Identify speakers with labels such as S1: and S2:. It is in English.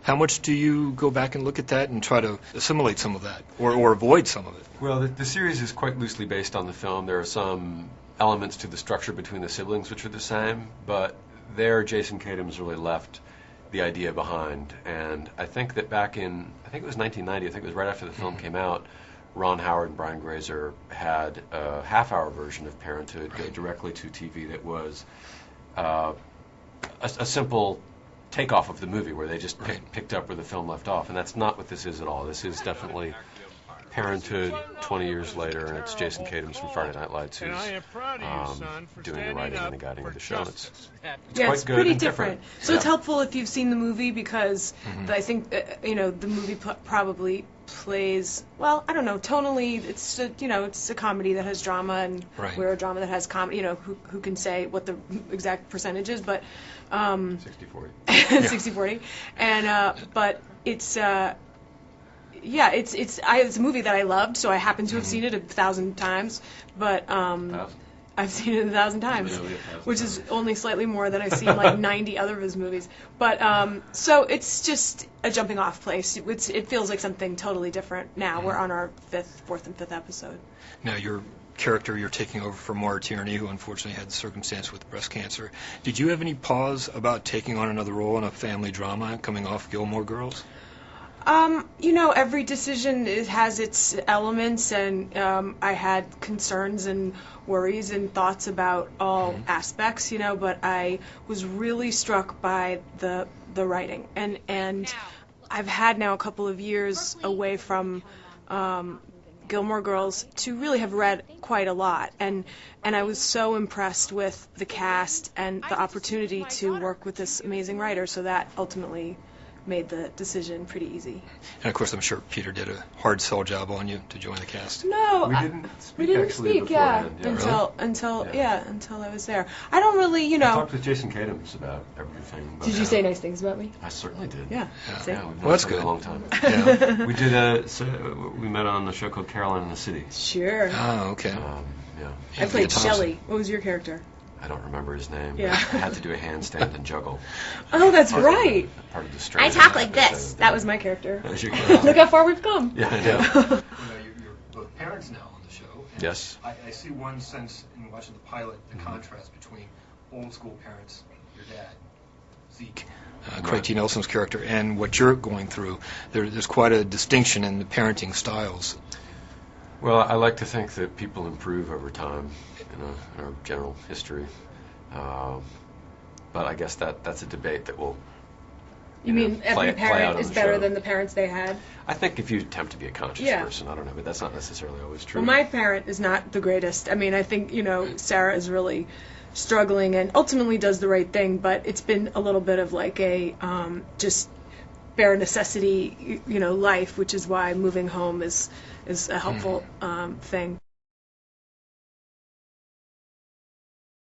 S1: How much do you go back and look at that and try to assimilate some of that, or avoid some of it?
S2: Well, the series is quite loosely based on the film. There are some elements to the structure between the siblings which are the same, but there Jason Katims really left the idea behind. And I think that back in, I think it was 1990, I think it was right after the film came out, Ron Howard and Brian Grazer had a half-hour version of Parenthood go directly to TV that was a simple takeoff of the movie where they just picked up where the film left off. And that's not what this is at all. This is definitely Parenthood 20 years later, and it's Jason Katims from Friday Night Lights who's doing the writing and the guiding of the show. It's quite good
S3: pretty
S2: and
S3: different. So it's helpful if you've seen the movie because I think the movie probably plays well. I don't know. Tonally, it's it's a comedy that has drama, and we're a drama that has comedy. Who can say what the exact percentage is? But
S2: 60-40.
S3: 60-40, and but it's. It's a movie that I loved, so I happen to have seen it 1,000 times, but I've seen it 1,000 times, which is only slightly more than I've seen like 90 other of his movies. But so it's just a jumping off place. It feels like something totally different now. We're on our fourth and fifth episode.
S1: Now your character, you're taking over for Maura Tierney, who unfortunately had the circumstance with breast cancer. Did you have any pause about taking on another role in a family drama coming off Gilmore Girls?
S3: Every decision has its elements, and I had concerns and worries and thoughts about all aspects, but I was really struck by the writing. And I've had now a couple of years away from Gilmore Girls to really have read quite a lot. And I was so impressed with the cast and the opportunity to work with this amazing writer, so that ultimately made the decision pretty easy.
S1: And of course, I'm sure Peter did a hard sell job on you to join the cast.
S3: No,
S2: we didn't speak
S3: until I was there. I don't really,
S2: I talked with Jason Katims about everything.
S3: Did you say nice things about me?
S2: I certainly did.
S3: Yeah.
S2: We've
S1: Well, that's good.
S2: A long time. We we met on a show called Caroline in the City.
S3: Sure.
S1: Oh, okay.
S3: I played Shelley. What was your character?
S2: I don't remember his name.
S3: Yeah.
S2: I had to do a handstand and juggle.
S3: Oh, that's right.
S2: Part of the story.
S3: I talk like this. That was my character.
S2: That was your character.
S3: Look how far we've come.
S2: Yeah, I know.
S1: You're both parents now on the show.
S2: Yes.
S1: I see one sense in watching the pilot, the contrast between old school parents, your dad, Zeke, Craig T. Nelson's character, and what you're going through. There's quite a distinction in the parenting styles.
S2: Well, I like to think that people improve over time in our general history. But I guess that's a debate that will
S3: You mean every parent is better
S2: show.
S3: than the parents they had?
S2: I think if you attempt to be a conscious person, I don't know, but that's not necessarily always true.
S3: Well, my parent is not the greatest. I mean, I think, Sarah is really struggling and ultimately does the right thing, but it's been a little bit of like a just bare necessity, life, which is why moving home is a helpful thing.